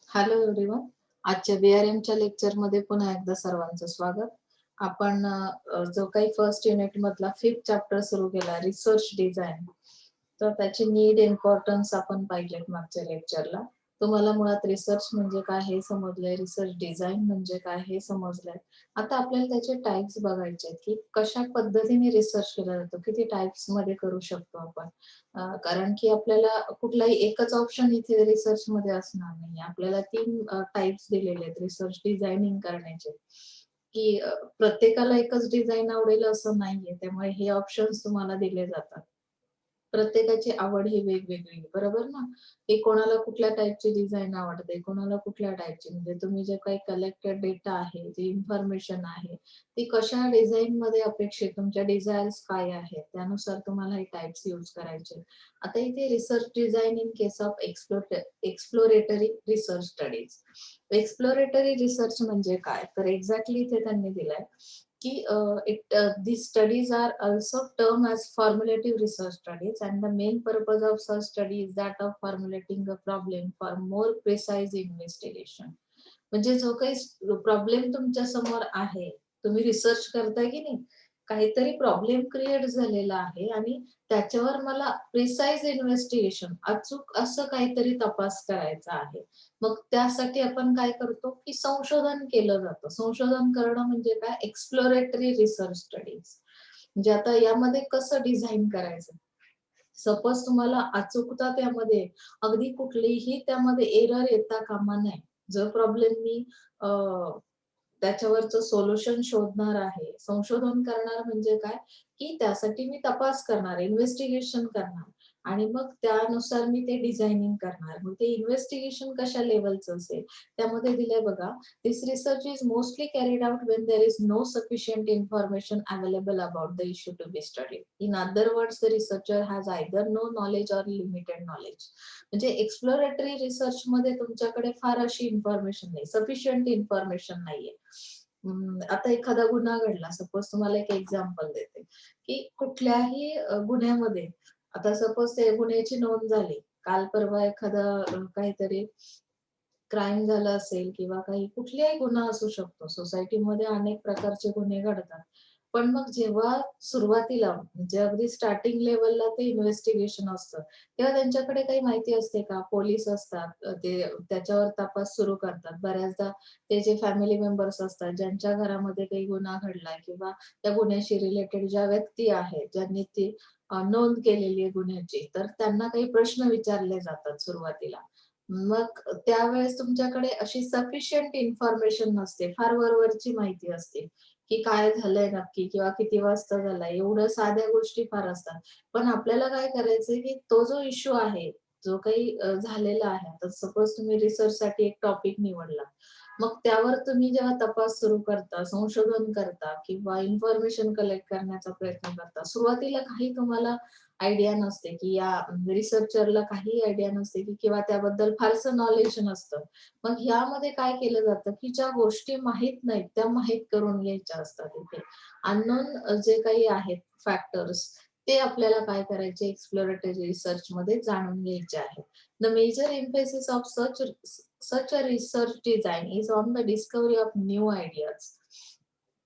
Hello everyone. आजच्या बीआरएमच्या लेक्चरमध्ये पुन्हा एकदा सर्वांचं स्वागत. आपण जो काही फर्स्ट युनिट मधला 5th चॅप्टर सुरू केला रिसर्च डिझाइन, तर त्याची नीड इम्पॉर्टन्स आपण पाहिलेत मागच्या लेक्चरला. तुम्हाला मुळात रिसर्च म्हणजे काय हे समजलंय, रिसर्च डिझाइन म्हणजे काय हे समजलंय. आता आपल्याला त्याचे टाइप्स बघायचे आहेत की कशा पद्धतीने रिसर्च केला जातो, किती टाइप्स मध्ये करू शकतो आपण. कारण की आपल्याला कुठलाही एकच ऑप्शन इथे रिसर्च मध्ये असणार नाही. आपल्याला 3 टाइप्स दिलेले आहेत रिसर्च डिझायनिंग करण्याचे, की प्रत्येकाला एकच डिझाइन आवडेल असं नाहीये. त्यामुळे हे ऑप्शन्स तुम्हाला दिले जातात. प्रत्येकाची आवड ही वेगवेगळी आहे, बरोबर ना? की कोणाला कुठल्या टाइपची डिझाइन आवडते, कोणाला कुठल्या टाइपची. म्हणजे तुम्ही जे काही कलेक्टेड डेटा आहे, जी इन्फॉर्मेशन आहे, ती कशा डिझाइनमध्ये अपेक्षित, तुमच्या डिझायर्स काय आहेत, त्यानुसार तुम्हाला हे टाइप्स यूज करायचे. आता इथे research design in case of exploratory research studies. Exploratory research म्हणजे काय? तर एक्झॅक्टली इथे त्यांनी दिलंय की these studies are also termed as formulative research studies, and the main purpose of such study is that of formulating a problem for more precise investigation. म्हणजे जो काही प्रॉब्लेम तुमच्या समोर आहे, तुम्ही रिसर्च करताय की नाही, काहीतरी प्रॉब्लेम क्रिएट झालेला आहे आणि त्याच्यावर मला प्रिसाइज इन्व्हेस्टिगेशन, अचूक असं काहीतरी तपास करायचा आहे. मग त्यासाठी आपण काय करतो की संशोधन केलं जातं. संशोधन करणं म्हणजे काय? Exploratory research studies. म्हणजे आता यामध्ये कसं डिझाइन करायचं? सपोज तुम्हाला अचूकता त्यामध्ये, अगदी कुठलीही त्यामध्ये एरर येता कामा नये. जो प्रॉब्लेम मी अ, त्याच्यावरचं सोल्युशन शोधणार आहे. संशोधन करणार म्हणजे काय, की त्यासाठी मी तपास करणार, इन्व्हेस्टिगेशन करणार आणि मग त्यानुसार मी ते डिझायनिंग करणार. मग ते इन्व्हेस्टिगेशन कशा लेव्हलचं असेल, त्यामध्ये दिलंय बघा. This research is mostly carried out when there is no sufficient information available about the issue to be studied. In other words, the researcher has either no knowledge or limited knowledge. म्हणजे exploratory research मध्ये तुमच्याकडे फार अशी information नाही, sufficient information नाहीये. आता एखादा गुन्हा घडला, सपोज तुम्हाला एक एक्झाम्पल देते, की कुठल्याही गुन्ह्यामध्ये, आता सपोज ते गुन्ह्याची नोंद झाली, काल परवा एखादा काहीतरी क्राईम झाला असेल किंवा काही कुठलाही गुन्हा असू शकतो. सोसायटीमध्ये अनेक प्रकारचे गुन्हे घडतात. पण मग जेव्हा सुरुवातीला म्हणजे अगदी स्टार्टिंग लेव्हलला ते इन्व्हेस्टिगेशन असतं, तेव्हा त्यांच्याकडे काही माहिती असते का? पोलीस असतात, ते त्याच्यावर तपास सुरू करतात. बऱ्याचदा ते जे फॅमिली मेंबर्स असतात, ज्यांच्या घरामध्ये काही गुन्हा घडलाय किंवा त्या गुन्ह्याशी रिलेटेड ज्या व्यक्ती आहेत, ज्यांनी ती नोंद केलेली आहे गुन्ह्याची, तर त्यांना काही प्रश्न विचारले जातात सुरुवातीला. मग त्यावेळेस तुमच्याकडे अशी सफिशियंट इन्फॉर्मेशन नसते. फार वरवरची माहिती असते, की काय झालंय नक्की किंवा किती वाजता झालाय. एवढ्या साध्या गोष्टी फार असतात. पण आपल्याला काय करायचंय, की तो जो इश्यू आहे, जो काही झालेला आहे. तर सपोज तुम्ही रिसर्चसाठी एक टॉपिक निवडला. मग त्यावर तुम्ही जेव्हा तपास सुरू करता, संशोधन करता किंवा इन्फॉर्मेशन कलेक्ट करण्याचा प्रयत्न करता, सुरुवातीला काही तुम्हाला आयडिया नसते, की या रिसर्चरला काही आयडिया नसते, की किंवा त्याबद्दल फारसं नॉलेज नसतं. मग ह्यामध्ये काय केलं जातं, की ज्या गोष्टी माहीत नाहीत, त्या माहीत करून घ्यायच्या असतात इथे. अननोन जे काही आहेत फॅक्टर्स, ते आपल्याला काय करायचे, एक्सप्लोरेटरी रिसर्चमध्ये जाणून घ्यायचे आहेत. The major emphasis of such a research design is on the discovery of new ideas.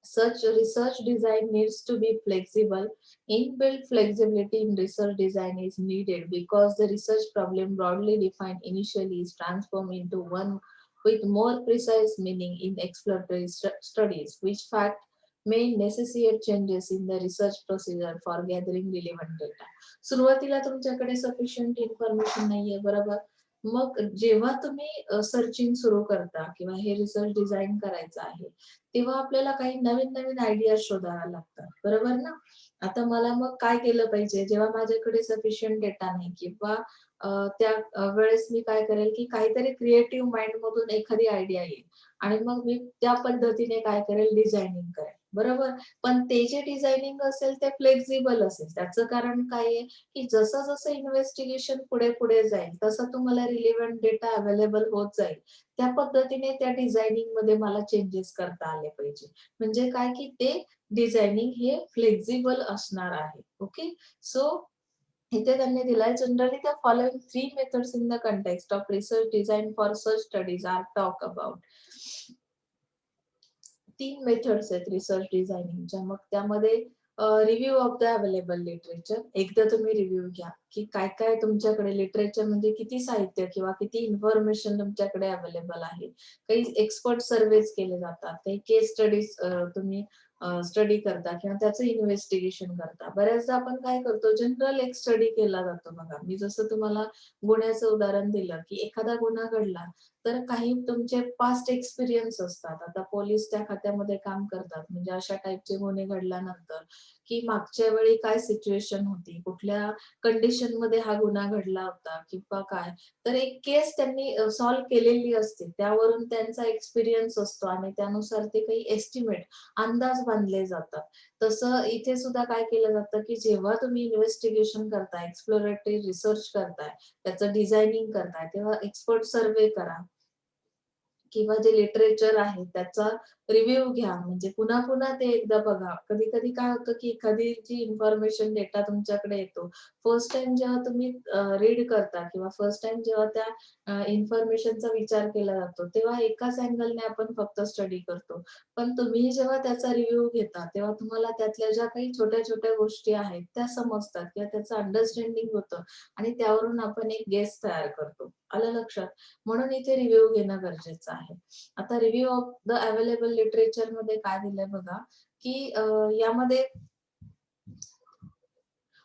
Such research design needs to be flexible. Inbuilt flexibility in research design is needed because the research problem broadly defined initially is transformed into one with more precise meaning in exploratory studies, which fact may necessitate changes in the research procedure for gathering relevant data. सुरुवातीला तुमच्याकडे sufficient information नाहीये, बरोबर? मग जेव्हा तुम्ही searching सुरू करता किंवा हे रिसर्च डिझाइन करायचं आहे, तेव्हा आपल्याला काही नवीन-नवीन आयडिया शोधाव्या लागतात, बरोबर ना? आता मला मग काय केलं पाहिजे, जेव्हा माझ्याकडे सफिशियंट डेटा नाही किंवा त्या वेळेस मी काय करेल, की काहीतरी क्रिएटिव्ह माइंडमधून एखादी आयडिया येईल आणि मग मी त्या पद्धतीने काय करेल, डिझायनिंग करेल, बरोबर? पण ते जे डिझायनिंग असेल ते फ्लेक्सिबल असेल. त्याचं कारण काय आहे, की जसं-जसं इन्व्हेस्टिगेशन पुढे-पुढे जाईल, तसं तुम्हाला रिलेव्हंट डेटा अवेलेबल होत जाईल. त्या पद्धतीने त्या डिझायनिंगमध्ये मला चेंजेस करता आले पाहिजे. म्हणजे काय, की ते डिझायनिंग हे फ्लेक्सिबल असणार आहे. ओके. सो इथे त्यांनी दिलाय generally the following 3 methods in the context of research design for search studies are talk about. 3 methods आहेत रिसर्च डिझायनिंगच्या. मग त्यामध्ये review of the available literature. एकदा तुम्ही रिव्ह्यू घ्या, की काय-काय तुमच्याकडे लिटरेचर म्हणजे किती साहित्य किंवा किती इन्फॉर्मेशन तुमच्याकडे अवेलेबल आहे. काही एक्सपर्ट सर्व्हेज केले जातात. काही केस स्टडीज तुम्ही स्टडी करता किंवा त्याचं इन्व्हेस्टिगेशन करता. बऱ्याचदा आपण काय करतो जनरल एक स्टडी केला जातो बघा. मी जसं तुम्हाला गुन्ह्याचं उदाहरण दिलं, की एखादा गुन्हा घडला तर काही तुमचे पास्ट एक्सपिरियन्स असतात. आता पोलीस त्या खात्यामध्ये काम करतात. म्हणजे अशा टाइपचे गुन्हे घडल्यानंतर, की मागच्या वेळी काय सिच्युएशन होती, कुठल्या कंडिशनमध्ये हा गुन्हा घडला होता किंवा काय. तर एक केस त्यांनी सॉल्व्ह केलेली असते. त्यावरून त्यांचा एक्सपिरियन्स असतो आणि त्यानुसार ते काही एस्टिमेट, अंदाज बांधले जातात. तसं इथे सुद्धा काय केलं जातं, की जेव्हा तुम्ही इन्व्हेस्टिगेशन करताय, एक्सप्लोरेटरी रिसर्च करताय, त्याचं डिझायनिंग करताय, तेव्हा एक्सपर्ट सर्व्हे करा. किंवा जे लिटरेचर आहे त्याचा रिव्ह्यू घ्या. म्हणजे पुन्हा-पुन्हा ते एकदा बघा. कधी-कधी काय होतं, की एखादी जी इन्फॉर्मेशन डेटा तुमच्याकडे येतो, फर्स्ट टाईम जेव्हा तुम्ही रीड करता किंवा फर्स्ट टाईम जेव्हा त्या इन्फॉर्मेशनचा विचार केला जातो, तेव्हा एकाच अँगलने आपण फक्त स्टडी करतो. पण तुम्ही जेव्हा त्याचा रिव्ह्यू घेता, तेव्हा तुम्हाला त्यातल्या ज्या काही छोट्या-छोट्या गोष्टी आहेत, त्या समजतात किंवा त्याचं अंडरस्टँडिंग होतं आणि त्यावरून आपण एक गेस तयार करतो. आलं लक्षात? म्हणून इथे रिव्ह्यू घेणं गरजेचं आहे. आता रिव्ह्यू ऑफ द अवेलेबल लिटरेचरमध्ये काय दिलंय बघा, की यामध्ये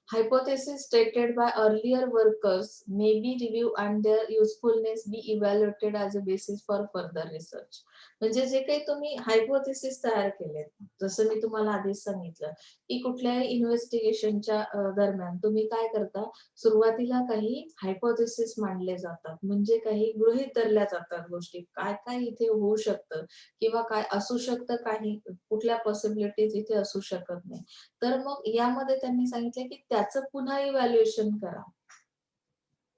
hypotheses stated by earlier workers may be reviewed and their usefulness be evaluated as a basis for further research. म्हणजे जे काही तुम्ही हायपोथेसिस तयार केलेत, जसं मी तुम्हाला आधीच सांगितलं, की कुठल्याही इन्व्हेस्टिगेशनच्या दरम्यान तुम्ही काय करता, सुरुवातीला काही हायपोथेसिस मांडले जातात. म्हणजे काही गृहीत धरल्या जातात गोष्टी. काय-काय इथे होऊ शकतं किंवा काय असू शकतं, काही कुठल्या पॉसिबिलिटीज इथे असू शकत नाही. तर मग यामध्ये त्यांनी सांगितलं, की त्याचं पुन्हा इव्हॅल्युएशन करा.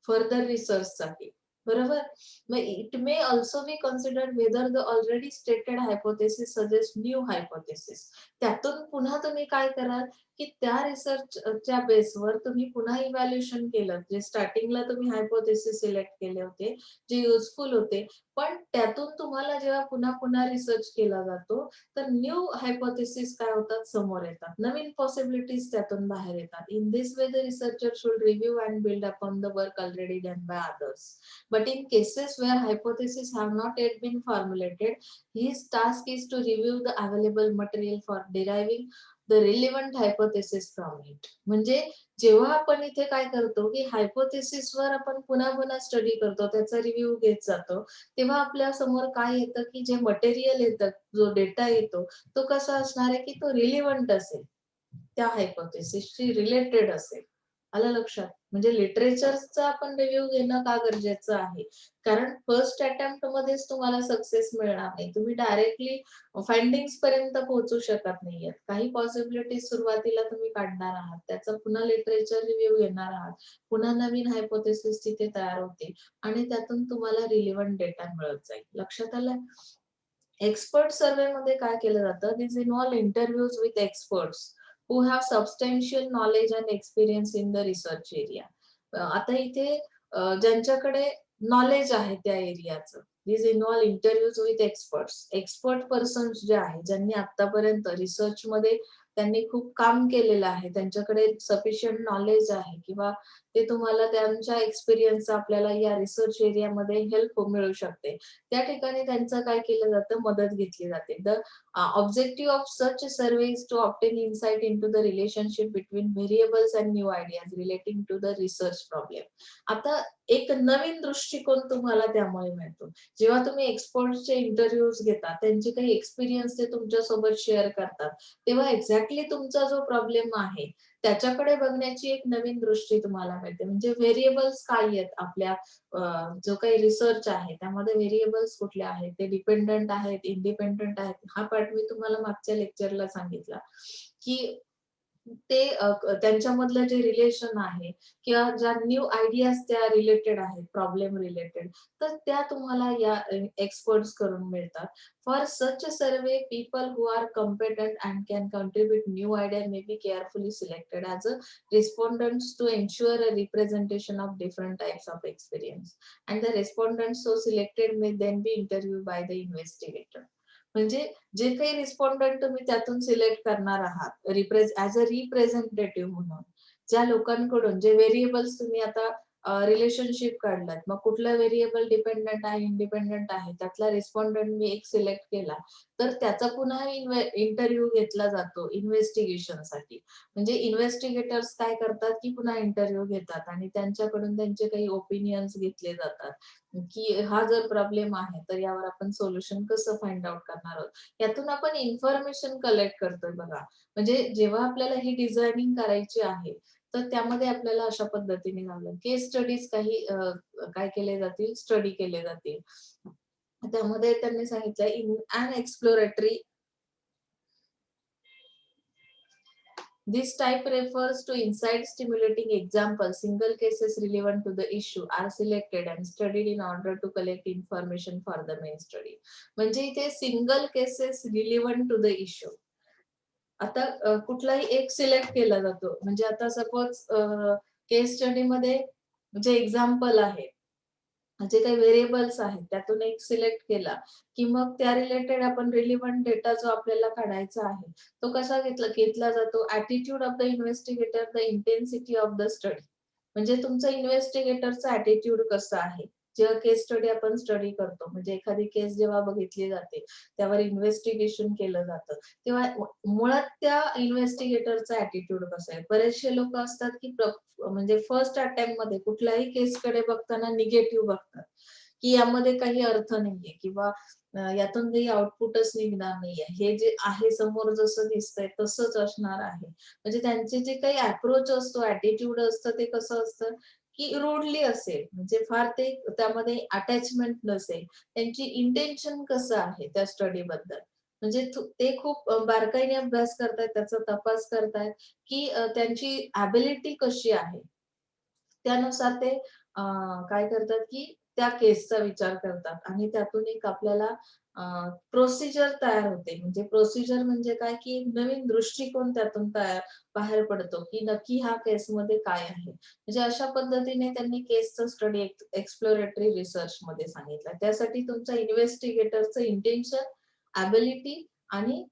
फर्दर रिसर्चसाठी. बरोबर? मग it may also be considered whether the already stated hypothesis suggest new hypothesis. त्यातून पुन्हा तुम्ही काय कराल, की त्या रिसर्चच्या बेसवर तुम्ही पुन्हा इव्हॅल्युएशन केलं. जे स्टार्टिंगला तुम्ही हायपोथेसिस सिलेक्ट केले होते, जे युजफुल होते. पण त्यातून तुम्हाला जेव्हा पुन्हा-पुन्हा रिसर्च केला जातो, तर न्यू हायपोथेसिस काय होतात, समोर येतात. नवीन पॉसिबिलिटीज त्यातून बाहेर येतात. In this way the researcher should review and build upon the work already done by others. But in cases where hypotheses have not yet been formulated, his task is to review the available material for deriving the relevant hypothesis from it. म्हणजे जेव्हा आपण इथे काय करतो, की हायपोथेसिसवर आपण पुन्हा-पुन्हा study करतो, त्याचा रिव्ह्यू घेत जातो, तेव्हा आपल्या समोर काय येतं, की जे मटेरियल येतं, जो डेटा येतो, तो कसा असणार आहे, की तो रिलेव्हंट असेल. त्या हायपोथेसिसशी रिलेटेड असेल. आलं लक्षात? म्हणजे लिटरेचरचा आपण रिव्ह्यू घेणं का गरजेचं आहे? कारण फर्स्ट अटेम्प्ट मध्येच तुम्हाला सक्सेस मिळणार नाही. तुम्ही डायरेक्टली फाइंडिंग्स पर्यंत पोहोचू शकत नाहीयेत. काही पॉसिबिलिटीज सुरुवातीला तुम्ही काढणार आहात. त्याचा पुन्हा लिटरेचर रिव्ह्यू घेणार आहात. पुन्हा नवीन हायपोथेसिस तिथे तयार होतील आणि त्यातून तुम्हाला रिलेव्हंट डेटा मिळत जाईल. लक्षात आलं? एक्सपर्ट सर्व्हेमध्ये काय केलं जातं? This involve interviews with experts who have substantial knowledge and experience in the research area. आता इथे ज्यांच्याकडे नॉलेज आहे त्या एरियाचं. This involve interviews with experts. Expert persons जे आहेत, ज्यांनी आतापर्यंत रिसर्चमध्ये त्यांनी खूप काम केलेलं आहे, त्यांच्याकडे सफिशियंट नॉलेज आहे किंवा ते तुम्हाला त्यांच्या एक्सपिरियन्सचा आपल्याला या रिसर्च एरियामध्ये हेल्प मिळू शकते. त्या ठिकाणी त्यांचं काय केलं जातं, मदत घेतली जाते. The objective of such survey is to obtain insight into the relationship between variables and new ideas relating to the research problem. आता एक नवीन दृष्टिकोन तुम्हाला त्यामुळे मिळतो. जेव्हा तुम्ही एक्सपर्ट्सचे इंटरव्ह्यूज घेता, त्यांचे काही एक्सपिरियन्स ते तुमच्यासोबत शेअर करतात, तेव्हा एक्झॅक्टली तुमचा जो प्रॉब्लेम आहे, त्याच्याकडे बघण्याची एक नवीन दृष्टी तुम्हाला मिळते. म्हणजे व्हेरिएबल्स काय आहेत आपल्या जो काही रिसर्च आहे त्यामध्ये व्हेरिएबल्स कुठले आहेत, ते डिपेंडंट आहेत, इंडिपेंडंट आहेत. हा पार्ट मी तुम्हाला मागच्या लेक्चरला सांगितला, की ते त्यांच्यामधलं जे रिलेशन आहे किंवा ज्या न्यू आयडियाज त्या रिलेटेड आहेत, प्रॉब्लेम रिलेटेड, तर त्या तुम्हाला या एक्सपर्ट्स कडून मिळतात. For such a survey, people who are competent and can contribute new idea may be carefully selected as a respondents to ensure a representation of different types of experience, and the respondents so selected may then be interviewed by the investigator. म्हणजे जे काही respondent तुम्ही त्यातून select करणार आहात as a representative म्हणून, ज्या लोकांकडून जे व्हेरिएबल्स तुम्ही आता रिलेशनशिप काढलात, मग कुठला व्हेरिएबल डिपेंडंट आहे, इंडिपेंडंट आहे, त्यातला रिस्पॉन्डंट मी एक सिलेक्ट केला, तर त्याचा पुन्हा इंटरव्ह्यू घेतला जातो इन्व्हेस्टिगेशनसाठी. म्हणजे इन्व्हेस्टिगेटर्स काय करतात, की पुन्हा इंटरव्ह्यू घेतात आणि त्यांच्याकडून त्यांचे काही ओपिनियन्स घेतले जातात, की हा जर प्रॉब्लेम आहे, तर यावर आपण सोल्युशन कसं फाइंड आउट करणार आहोत. यातून आपण इन्फॉर्मेशन कलेक्ट करतोय बघा. म्हणजे जेव्हा आपल्याला ही डिझायनिंग करायची आहे, तर त्यामध्ये आपल्याला अशा पद्धतीने झालं. केस स्टडीज काही काय केले जातील, स्टडी केले जातील. त्यामध्ये त्यांनी सांगितलंय in an exploratory. This type refers to insight-stimulating examples. Single cases relevant to the issue are selected and studied in order to collect information for the main study. म्हणजे इथे single cases relevant to the issue. आता कुठलाही एक select केला जातो. म्हणजे आता suppose केस स्टडीमध्ये जे एक्झाम्पल आहे, जे काही व्हेरिएबल्स आहेत त्यातून एक सिलेक्ट केला, की मग त्या रिलेटेड आपण रिलेव्हंट डेटा जो आपल्याला काढायचा आहे, तो कसा घेतला जातो? Attitude of the investigator, the intensity of the study. म्हणजे तुमचं इन्व्हेस्टिगेटरचं ॲटिट्यूड कसं आहे? जेव्हा केस स्टडी आपण स्टडी करतो, म्हणजे एखादी केस जेव्हा बघितली जाते, त्यावर इन्व्हेस्टिगेशन केलं जातं, तेव्हा मुळात त्या इन्व्हेस्टिगेटरचा ॲटिट्यूड कसा आहे? बरेचसे लोकं असतात, की म्हणजे फर्स्ट अटेम्प्टमध्ये कुठल्याही केसकडे बघताना निगेटिव्ह बघतात, की यामध्ये काही अर्थ नाहीये किंवा यातून काही आउटपुटच निघणार नाहीये. हे जे आहे समोर जसं दिसतंय तसंच असणार आहे. म्हणजे त्यांचे जे काही अप्रोच असतो, ॲटिट्यूड असतं ते कसं असतं, की रूडली असेल. म्हणजे फार ते त्यामध्ये अटॅचमेंट नसेल. त्यांची इंटेन्शन कसं आहे त्या स्टडीबद्दल. म्हणजे ते खूप बारकाईने अभ्यास करतायत, त्याचा तपास करतायत, की त्यांची एबिलिटी कशी आहे. त्यानुसार ते काय करतात, की त्या केसचा विचार करतात आणि त्यातून एक आपल्याला प्रोसिजर तयार होते. म्हणजे प्रोसिजर म्हणजे काय, की एक नवीन दृष्टिकोन त्यातून बाहेर पडतो, की नक्की ह्या केसमध्ये काय आहे. म्हणजे अशा पद्धतीने त्यांनी केसचा स्टडी एक्सप्लोरेटरी रिसर्चमध्ये सांगितलं. त्यासाठी तुमचा इन्व्हेस्टिगेटरचं इंटेन्शन, एबिलिटी आणि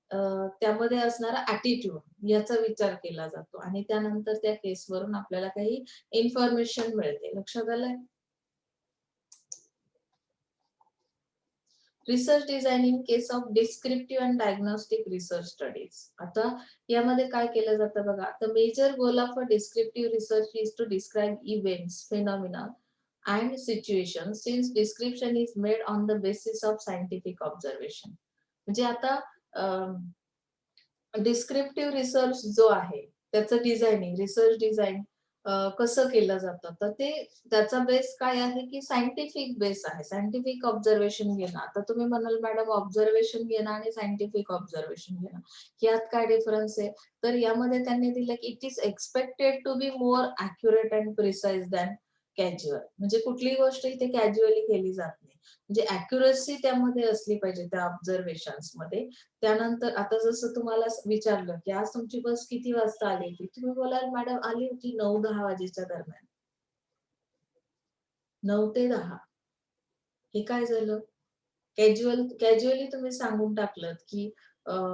त्यामध्ये असणारा ॲटिट्यूड याचा विचार केला जातो आणि त्यानंतर त्या केसवरून आपल्याला काही इन्फॉर्मेशन मिळते. लक्षात आलंय? Research design in case of descriptive and diagnostic research studies. आता यामध्ये काय केलं जातं बघा. The major goal of a descriptive research is to describe events, phenomena and situation since description is made on the basis of scientific observation. म्हणजे आता descriptive research जो आहे, त्याचं डिझायनिंग, रिसर्च डिझाइन कसं केलं जातं? तर ते त्याचा बेस काय आहे, की सायंटिफिक बेस आहे. सायंटिफिक ऑब्झर्वेशन घेणं. आता तुम्ही म्हणाल, "मॅडम ऑब्झर्वेशन घेणं आणि सायंटिफिक ऑब्झर्वेशन घेणं, यात काय डिफरन्स आहे?" तर यामध्ये त्यांनी दिलं, की "it is expected to be more accurate and precise than casual." म्हणजे कुठलीही गोष्ट इथे कॅज्युअली केली जात नाही. म्हणजे ॲक्युरसी त्यामध्ये असली पाहिजे त्या ऑब्झर्वेशन्समध्ये. त्यानंतर आता जसं तुम्हाला विचारलं, की "आज तुमची बस किती वाजता आली होती?" तुम्ही बोलाल, "मॅडम आली होती 9-10 वाजेच्या दरम्यान." 9 ते 10 हे काय झालं? कॅज्युअली तुम्ही सांगून टाकलत, की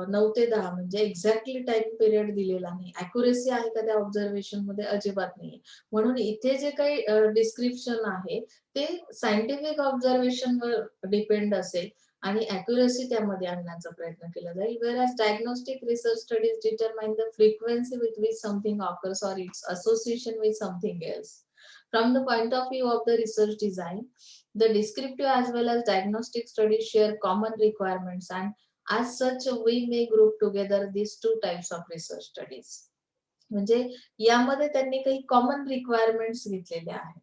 9 ते 10 म्हणजे एक्झॅक्टली टाईम पिरियड दिलेला नाही. ॲक्युरसी आहे का त्या ऑब्झर्वेशनमध्ये? अजिबात नाहीये. म्हणून इथे जे काही डिस्क्रिप्शन आहे, ते सायंटिफिक ऑब्झर्वेशनवर डिपेंड असेल आणि ॲक्युरसी त्यामध्ये आणण्याचा प्रयत्न केला जाईल. Where diagnostic research studies determine the frequency with which something occurs or its association with something else. From the point of view of the research design, the descriptive as well as diagnostic studies share common requirements, and as such we may group together these two types of research studies. म्हणजे यामध्ये त्यांनी काही common requirements घेतलेल्या आहेत.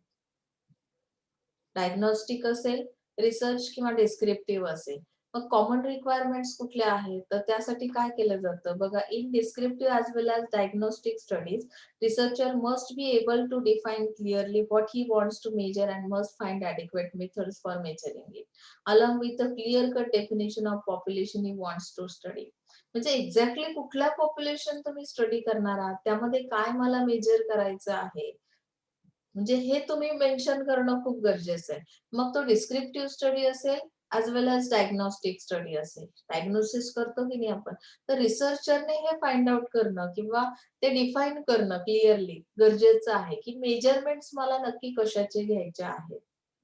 Diagnostic असेल, research किंवा descriptive असेल. मग कॉमन रिक्वायरमेंट्स कुठल्या आहेत, तर त्यासाठी काय केलं जातं बघा, in descriptive as well as diagnostic studies researcher must be able to define clearly what he wants to measure and must find adequate methods for measuring it, along with a clear-cut definition of population he wants to study. म्हणजे exactly कुठल्या population तुम्ही study करणार आहात, त्यामध्ये काय मला major करायचं आहे, म्हणजे हे तुम्ही मेन्शन करणं खूप गरजेचं आहे. मग तो डिस्क्रिप्टिव्ह स्टडी असेल ॲज वेल ॲज डायग्नोस्टिक स्टडी असेल. डायग्नोसिस करतो की नाही आपण, तर रिसर्चरने हे फाइंड आउट करणं किंवा ते डिफाईन करणं क्लिअरली गरजेचं आहे, की मेजरमेंट्स मला नक्की कशाचे घ्यायचे आहेत.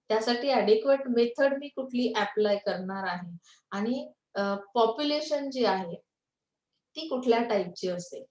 त्यासाठी ॲडिक्वेट मेथड मी कुठली ॲप्लाय करणार आहे आणि पॉप्युलेशन जी आहे, ती कुठल्या टाइपची असेल.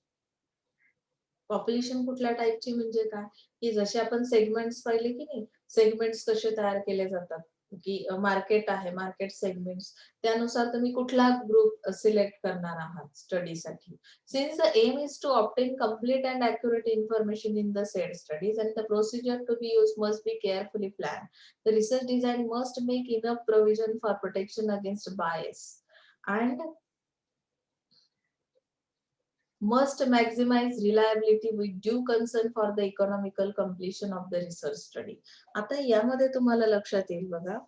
पॉप्युलेशन कुठल्या टाइपची म्हणजे काय? की जसे आपण सेगमेंट्स पाहिले की नाही, सेगमेंट्स कसे तयार केले जातात, की मार्केट आहे, मार्केट सेगमेंट्स त्यानुसार तुम्ही कुठला ग्रुप सिलेक्ट करणार आहात स्टडीसाठी. Since the aim is to obtain complete and accurate information in the said studies and the procedure to be used must be carefully planned. The research design must make enough provision for protection against bias and must maximize reliability with due concern for the economical completion of the research study. आता यामध्ये तुम्हाला लक्षात येईल बघा,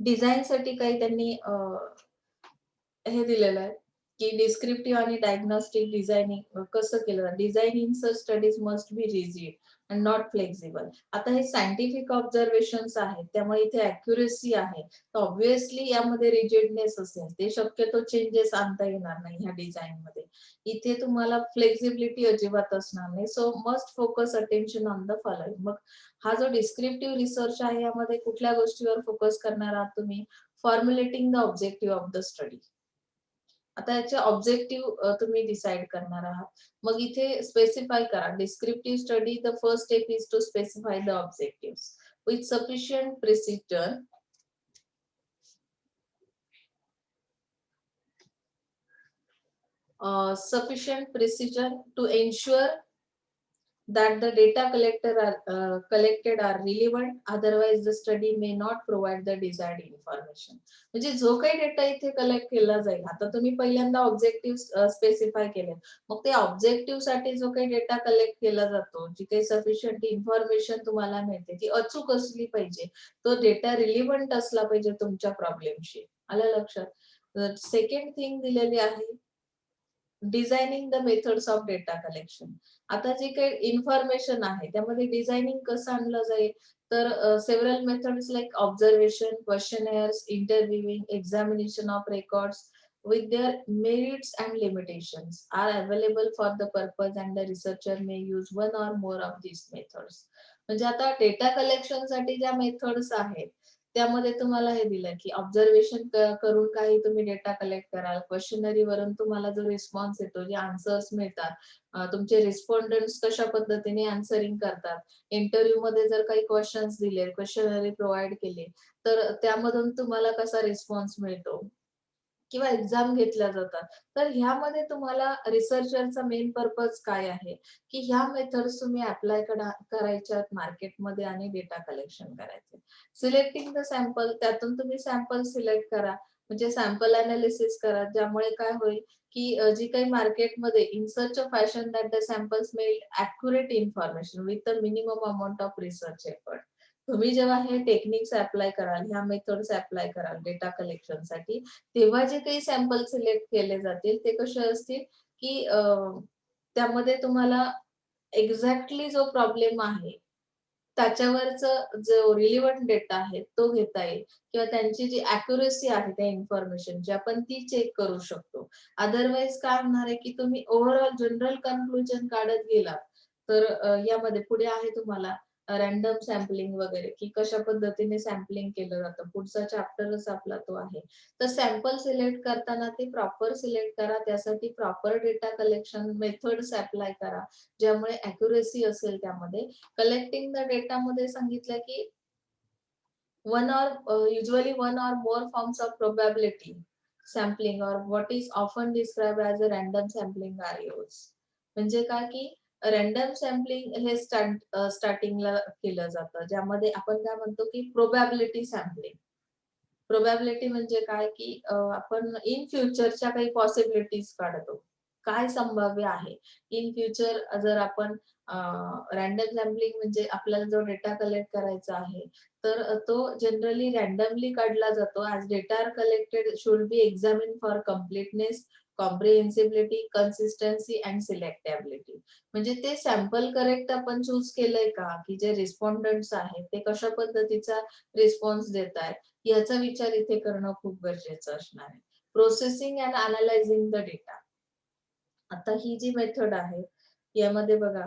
design साठी काही त्यांनी हे दिलेलं आहे, की डिस्क्रिप्टिव्ह आणि डायग्नोस्टिक डिझायनिंग कसं केलं. Design in such studies must be rigid and not flexible. आता हे सायंटिफिक ऑब्झर्वेशन्स आहेत, त्यामुळे इथे अॅक्युरेसी आहे. तर ऑब्व्हियसली यामध्ये रिजिडनेस असेल, ते शक्यतो चेंजेस आणता येणार नाही ह्या डिझाईनमध्ये. इथे तुम्हाला फ्लेक्सिबिलिटी अजिबात असणार नाही. So must focus attention on the following. मग हा जो डिस्क्रिप्टिव्ह रिसर्च आहे, यामध्ये कुठल्या गोष्टीवर फोकस करणार आहात तुम्ही? Formulating the objective of the study. आता याचे ऑब्जेक्टिव्ह तुम्ही डिसाईड करणार आहात. मग इथे स्पेसिफाय करा. Descriptive study the first step is to specify the objectives with sufficient precision. Sufficient precision to ensure that the data collected are relevant, otherwise the study may not provide the desired information. म्हणजे जो काही data इथे collect केला जाईल, आता तुम्ही पहिल्यांदा objective specify केले, मग ते ऑब्जेक्टिव्ह साठी जो काही डेटा कलेक्ट केला जातो, जी काही सफिशियंट इन्फॉर्मेशन तुम्हाला मिळते, ती अचूक असली पाहिजे. तो डेटा रिलिव्हंट असला पाहिजे तुमच्या प्रॉब्लेमशी. आलं लक्षात? सेकंड थिंग दिलेली आहे, designing the methods of data collection. आता जे काही इन्फॉर्मेशन आहे, त्यामध्ये डिझायनिंग कसं आणलं जाईल, तर several methods like observation, questionnaires, interviewing, examination of records with their merits and limitations are available for the purpose and the researcher may use one or more of these methods. म्हणजे आता data collection साठी ज्या methods आहेत, त्यामध्ये तुम्हाला हे दिलं की ऑब्झर्वेशन करून काही तुम्ही डेटा कलेक्ट कराल. क्वेश्चनरी वरून तुम्हाला जो रिस्पॉन्स येतो, जे आन्सर्स मिळतात, तुमचे रिस्पॉन्डंट्स कशा पद्धतीने आन्सरिंग करतात. इंटरव्ह्यू मध्ये जर काही क्वेश्चन्स दिले, क्वेश्चनरी प्रोव्हाइड केले, तर त्यामधून तुम्हाला कसा रिस्पॉन्स मिळतो किंवा एक्झाम घेतल्या जातात. तर ह्यामध्ये तुम्हाला रिसर्चरचा मेन पर्पज काय आहे, की ह्या मेथड्स तुम्ही अप्लाय करायच्यात मार्केटमध्ये आणि डेटा कलेक्शन करायचे. सिलेक्टिंग द सॅम्पल, त्यातून तुम्ही सॅम्पल सिलेक्ट करा, म्हणजे सॅम्पल अनालिसिस करा, ज्यामुळे काय होईल, की जी काही मार्केटमध्ये in such a fashion that the samples made accurate information with the minimum amount of research effort. तुम्ही जेव्हा हे टेक्निक्स अप्लाय कराल, ह्या मेथड्स अप्लाय कराल डेटा कलेक्शनसाठी, तेव्हा जे काही सॅम्पल सिलेक्ट केले जातील, ते कसे असतील, की त्यामध्ये तुम्हाला एक्झॅक्टली जो प्रॉब्लेम आहे, त्याच्यावरचं जो रिलेव्हंट डेटा आहे, तो घेता येईल किंवा त्यांची जी अॅक्युरसी आहे त्या इन्फॉर्मेशनची, आपण ती चेक करू शकतो. अदरवाईज काय होणार आहे, की तुम्ही ओव्हरऑल जनरल कन्क्लुजन काढत गेलात, तर यामध्ये पुढे आहे तुम्हाला रँडम सॅम्पलिंग वगैरे, की कशा पद्धतीने सॅम्पलिंग केलं जातं. पुढचा चॅप्टरच आपला तो आहे. तर सॅम्पल सिलेक्ट करताना ते प्रॉपर सिलेक्ट करा. त्यासाठी proper data collection methods apply करा, ज्यामुळे अॅक्युरसी असेल त्यामध्ये. कलेक्टिंग द डेटा मध्ये सांगितलं की usually one or more forms of probability sampling or what is often described as a random sampling are used. म्हणजे काय की रॅन्डम सॅम्पलिंग हे स्टार्टिंगला केलं जातं, ज्यामध्ये आपण काय म्हणतो की प्रोबॅबिलिटी सॅम्पलिंग. प्रोबॅबिलिटी म्हणजे काय की आपण इन फ्युचरच्या काही पॉसिबिलिटीज काढतो. काय संभाव्य आहे? इन फ्युचर जर आपण रॅन्डम सॅम्पलिंग म्हणजे आपल्याला जो डेटा कलेक्ट करायचा आहे, तर तो जनरली रॅन्डमली काढला जातो. As data are collected should be examined for completeness, comprehensibility, consistency and selectability. म्हणजे ते सॅम्पल करेक्ट आपण चूज केलंय का? की जे रिस्पॉन्डंट्स आहेत, ते कशा पद्धतीचा रिस्पॉन्स देतायत, याचा विचार इथे करणं खूप गरजेचं असणार आहे. Processing and analysing the data. आता ही जी मेथड आहे, यामध्ये बघा,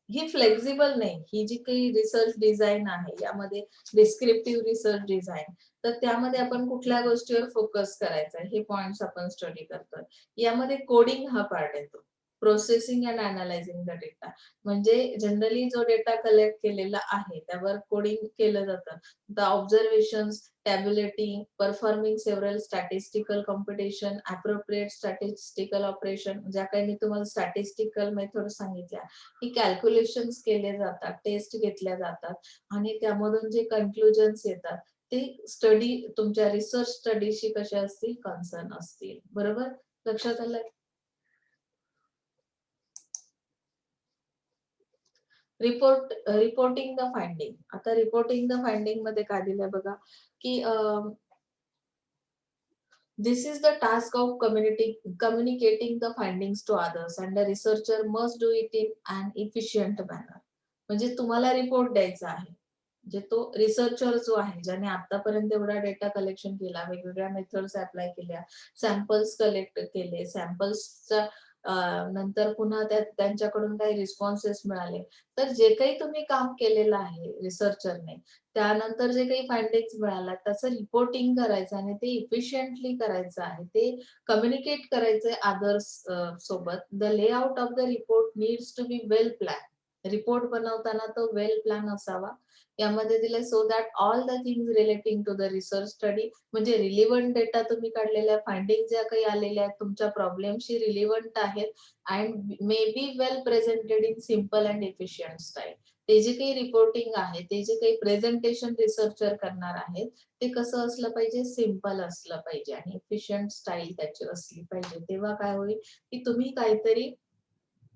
ही फ्लेक्सिबल नाही. ही जी काही रिसर्च डिझाइन आहे, यामध्ये डिस्क्रिप्टिव्ह रिसर्च डिझाइन, तर त्यामध्ये आपण कुठल्या गोष्टीवर फोकस करायचा आहे, हे पॉइंट्स आपण स्टडी करतोय. यामध्ये कोडिंग हा पार्ट येतो. Processing and analysing the data. म्हणजे जनरली जो डेटा कलेक्ट केलेला आहे, त्यावर कोडिंग केलं जातं. The observations, tabulating, performing several statistical computation, appropriate statistical operation, ज्या काही मी तुम्हाला स्टॅटिस्टिकल मेथड सांगितल्या, की कॅल्क्युलेशन्स केले जातात, टेस्ट घेतल्या जातात आणि त्यामधून जे कन्क्लुजन्स येतात ते स्टडी तुमच्या रिसर्च स्टडीशी कशा असतील, कन्सर्न असतील. बरोबर? लक्षात आलं? Reporting the finding. आता रिपोर्टिंग द फाइंडिंग मध्ये काय दिलंय बघा, की this is the task of communicating the findings to others and the researcher must do it in an efficient manner. म्हणजे तुम्हाला रिपोर्ट द्यायचा आहे. म्हणजे तो रिसर्चर जो आहे, ज्याने आतापर्यंत एवढा डेटा कलेक्शन केला, वेगवेगळ्या मेथड्स अप्लाय केल्या, सॅम्पल्स कलेक्ट केले, सॅम्पल्सच्या नंतर पुन्हा त्यांच्याकडून काही रिस्पॉन्सेस मिळाले. तर जे काही तुम्ही काम केलेलं आहे रिसर्चरने, त्यानंतर जे काही फाइंडिंग्स मिळाल्या त्याचं रिपोर्टिंग करायचं आणि ते इफिशियंटली करायचं आहे. ते कम्युनिकेट करायचंय अदर्स सोबत. The layout of the report needs to be well plan. Report बनवताना तो वेल प्लॅन असावा. यामध्ये दिलंय so that all the things relating to the research study, म्हणजे रिलिव्हंट डेटा तुम्ही काढलेल्या फाइंडिंग ज्या काही आलेल्या आहेत तुमच्या प्रॉब्लेमशी रिलिव्हंट आहेत and may be well presented in simple and efficient style. ते जे काही रिपोर्टिंग आहे, ते जे काही प्रेझेंटेशन रिसर्चर करणार आहेत, ते कसं असलं पाहिजे, सिम्पल असलं पाहिजे आणि एफिशियंट स्टाईल त्याची असली पाहिजे. तेव्हा काय होईल, की तुम्ही काहीतरी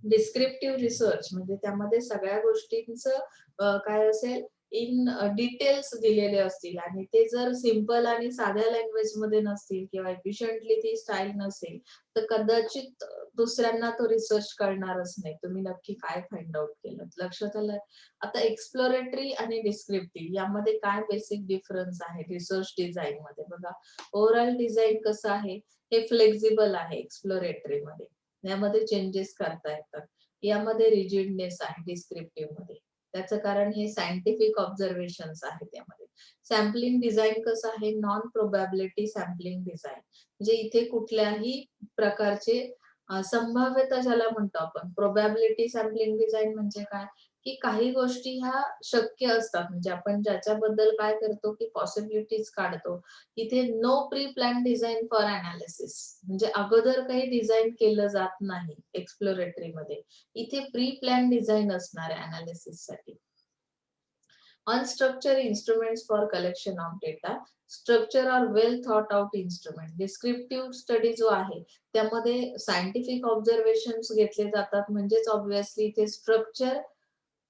डिस्क्रिप्टिव्ह रिसर्च म्हणजे त्यामध्ये सगळ्या गोष्टींचं काय असेल, इन डिटेल्स दिलेले असतील आणि ते जर सिंपल आणि साध्या लँग्वेज मध्ये नसतील किंवा एफिशियंटली ती स्टाईल नसेल, तर कदाचित दुसऱ्यांना तो रिसर्च कळणारच नाही. तुम्ही नक्की काय फाइंड आउट केलं. लक्षात आलं? आता एक्सप्लोरेटरी आणि डिस्क्रिप्टिव्ह यामध्ये काय बेसिक डिफरन्स आहे रिसर्च डिझाइन मध्ये बघा. ओव्हरऑल डिझाइन कसं आहे, हे फ्लेक्झिबल आहे एक्सप्लोरेटरी मध्ये. यामध्ये चेंजेस करता येतात. यामध्ये रिजिडनेस आहे डिस्क्रिप्टिव्ह मध्ये. त्याचं कारण हे सायंटिफिक ऑब्झर्वेशन्स आहेत यामध्ये. सॅम्पलिंग डिझाइन कसं आहे, नॉन प्रोबॅबिलिटी सॅम्पलिंग डिझाइन. म्हणजे इथे कुठल्याही प्रकारचे संभाव्यता ज्याला म्हणतो आपण. प्रोबॅबिलिटी सॅम्पलिंग डिझाइन म्हणजे काय, की काही गोष्टी ह्या शक्य असतात. म्हणजे आपण ज्याच्याबद्दल काय करतो, की पॉसिबिलिटीज काढतो. इथे no pre plan design for analysis. म्हणजे अगोदर काही डिझाइन केलं जात नाही एक्सप्लोरेटरी मध्ये. इथे प्री प्लॅन डिझाइन असणार आहे अनालिसिस साठी. Unstructured instruments for collection of data. Structured are well thought out instrument. Descriptive study जो आहे त्यामध्ये सायंटिफिक ऑब्झर्वेशन्स घेतले जातात. म्हणजेच ऑब्व्हियसली इथे structure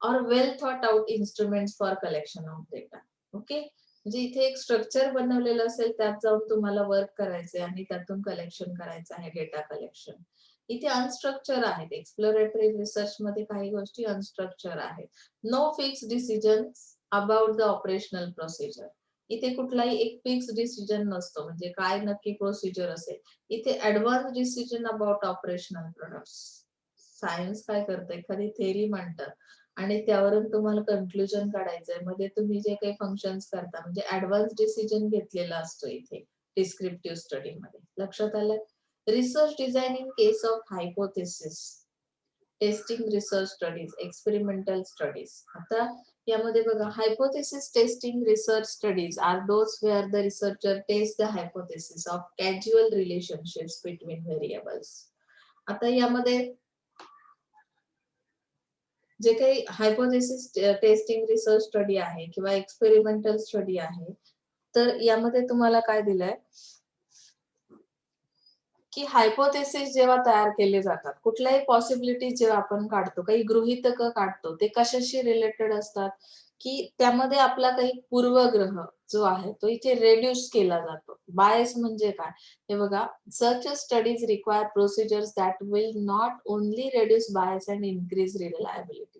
or well thought out instruments for collection of data. Okay. म्हणजे इथे एक स्ट्रक्चर बनवलेलं असेल, त्यात जाऊन तुम्हाला वर्क करायचंय आणि त्यातून कलेक्शन करायचं आहे, डेटा कलेक्शन. इथे अनस्ट्रक्चर आहेत. एक्सप्लोरेटरी रिसर्च मध्ये काही गोष्टी अनस्ट्रक्चर आहेत. No fixed decision about the operational procedure. इथे कुठलाही एक फिक्स डिसिजन नसतो, म्हणजे काय नक्की प्रोसिजर असेल. इथे advance decision about operational products. Science काय करतं, एखादी थेरी मांडतं आणि त्यावरून तुम्हाला कन्क्लुजन काढायचंय. मध्ये तुम्ही जे काही फंक्शन्स करता, म्हणजे ऍडव्हान्स डिसिजन घेतलेला असतो इथे डिस्क्रिप्टिव्ह स्टडी मध्ये. लक्षात आलं? Research design in case of hypothesis, testing research studies, experimental studies. आता यामध्ये बघा, hypothesis testing research studies are those where the researcher test the hypothesis of causal relationships between variables. आता यामध्ये जे काही हायपोथेसिस टेस्टिंग रिसर्च स्टडी आहे किंवा experimental study आहे, तर यामध्ये तुम्हाला काय दिलंय की हायपोथेसिस जेव्हा तयार केले जातात, कुठल्याही पॉसिबिलिटी जेव्हा आपण काढतो, काही गृहीतक काढतो, ते कशाशी रिलेटेड असतात, की त्यामध्ये आपला काही पूर्वग्रह जो आहे तो इथे रेड्यूस केला जातो. बायस म्हणजे काय? हे बघा, such studies require procedures that will not only reduce bias and increase reliability.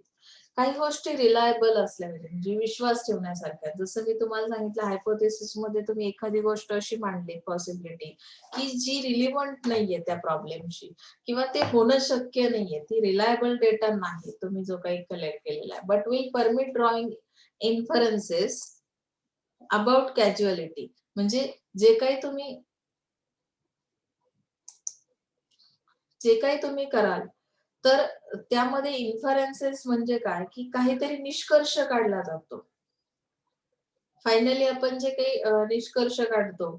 काही गोष्टी रिलायबल असल्या पाहिजे, म्हणजे विश्वास ठेवण्यासारख्या. जसं मी तुम्हाला सांगितलं, हायपोथेसिस मध्ये तुम्ही एखादी गोष्ट अशी मांडली पॉसिबिलिटी, की जी रिलिव्हंट नाहीये त्या प्रॉब्लेमशी किंवा ते होणं शक्य नाहीये, ती रिलायबल डेटा नाही तुम्ही जो काही कलेक्ट केलेला आहे, but will permit drawing इन्फरन्सेस about casualty. म्हणजे जे काही तुम्ही जे काही तुम्ही कराल, तर त्यामध्ये इन्फरन्सेस म्हणजे काय, की काहीतरी निष्कर्ष काढला जातो. फायनली आपण जे काही निष्कर्ष काढतो,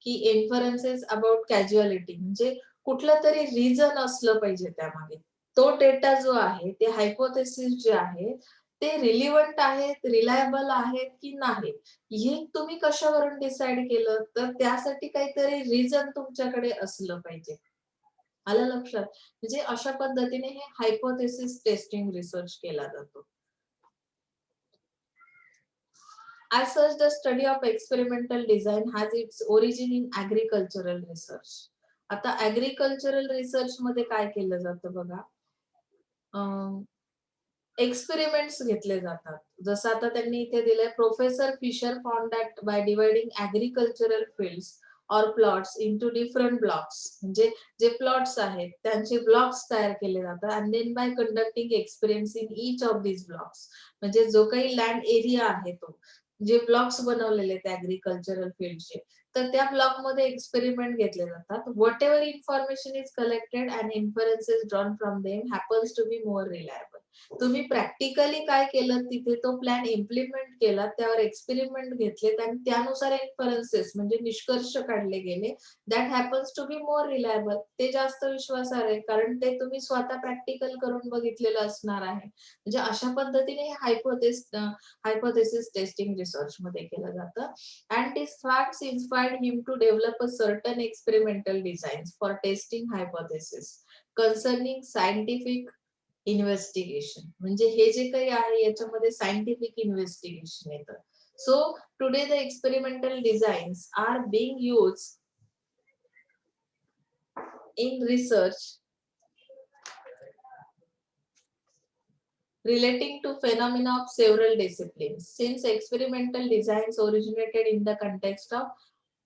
की इन्फरन्सेस अबाउट कॅज्युअलिटी म्हणजे कुठलं तरी रिझन असलं पाहिजे त्यामागे. तो डेटा जो आहे, ते हायपोथेसिस जे आहे, ते रिलिव्हंट आहेत, रिलायबल आहेत की नाही, हे तुम्ही कशावरून डिसाईड केलं? तर त्यासाठी काहीतरी रिझन तुमच्याकडे असलं पाहिजे. आलं लक्षात? म्हणजे अशा पद्धतीने हे हायपोथेसिस टेस्टिंग रिसर्च केला जातो. As such, the study of experimental design has its origin in agricultural research. आता agricultural research मध्ये काय केलं जातं बघा, एक्सपेरिमेंट्स घेतले जातात. जसं आता त्यांनी इथे दिलंय, professor Fisher found that by dividing agricultural fields or plots into different blocks, म्हणजे जे प्लॉट्स आहेत त्यांचे ब्लॉक्स तयार केले जातात, and then by conducting experiments in each of these blocks. म्हणजे जो काही लँड एरिया आहे तो, जे ब्लॉक्स बनवलेले आहेत ऍग्रिकल्चरल फील्डचे, तर त्या ब्लॉक मध्ये एक्सपेरिमेंट घेतले जातात. Whatever information is collected and inferences drawn from them happens to be more reliable. तुम्ही प्रॅक्टिकली काय केलं, तिथे तो प्लॅन इम्प्लिमेंट केला, त्यावर एक्सपेरिमेंट घेतलेत आणि त्यानुसार इन्फरन्सेस म्हणजे निष्कर्ष काढले गेले, that happens to be more reliable. ते जास्त विश्वासार्ह आहे, कारण ते तुम्ही स्वतः प्रॅक्टिकल करून बघितलेलं असणार आहे. म्हणजे अशा पद्धतीने हे हायपोथेसिस टेस्टिंग रिसर्च मध्ये केलं जातं. And this facts inspired him to develop a certain experimental designs for testing hypothesis concerning scientific investigation. म्हणजे हे जे काही आहे याच्यामध्ये सायंटिफिक इन्व्हेस्टिगेशन येतं. So today the experimental designs are being use in research relating to phenomena of several disciplines. Since experimental designs originated in the context of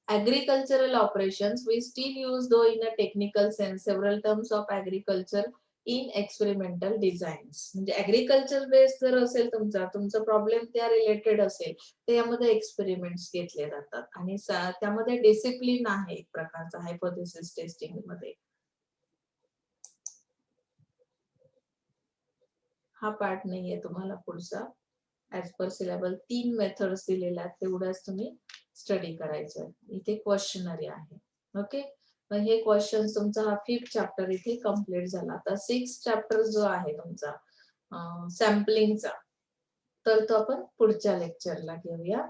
agricultural operations, we still use, though in a technical sense, several terms of agriculture in experimental designs. म्हणजे agriculture base जर असेल तुमचा problem त्या related असेल, तर यामध्ये experiments घेतले जातात आणि त्यामध्ये डिसिप्लिन आहे एक प्रकारचा हायपोथेसिस टेस्टिंग मध्ये. हा पार्ट नाहीये तुम्हाला पुढचा. ऍज पर सिलेबल 3 मेथड्स दिलेल्या आहेत, तेवढ्याच तुम्ही स्टडी करायचं. इथे क्वेश्चनरी आहे. ओके, मग हे क्वेश्चन तुमचा हा 5th चॅप्टर इथे कम्प्लीट झाला. आता 6th चॅप्टर जो आहे तुमचा सॅम्पलिंगचा, तर तो आपण पुढच्या लेक्चरला घेऊया.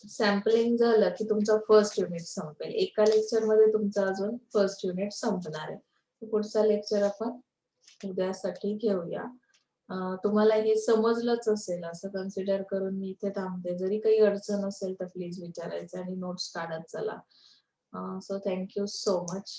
सॅम्पलिंग झालं की तुमचा फर्स्ट युनिट संपेल. एका लेक्चर मध्ये तुमचा अजून फर्स्ट युनिट संपणार आहे. पुढचा लेक्चर आपण उद्यासाठी घेऊया. तुम्हाला हे समजलंच असेल असं कन्सिडर करून मी इथे थांबते. जरी काही अडचण असेल तर प्लीज विचारायचं आणि नोट्स काढत चला. So thank you so much.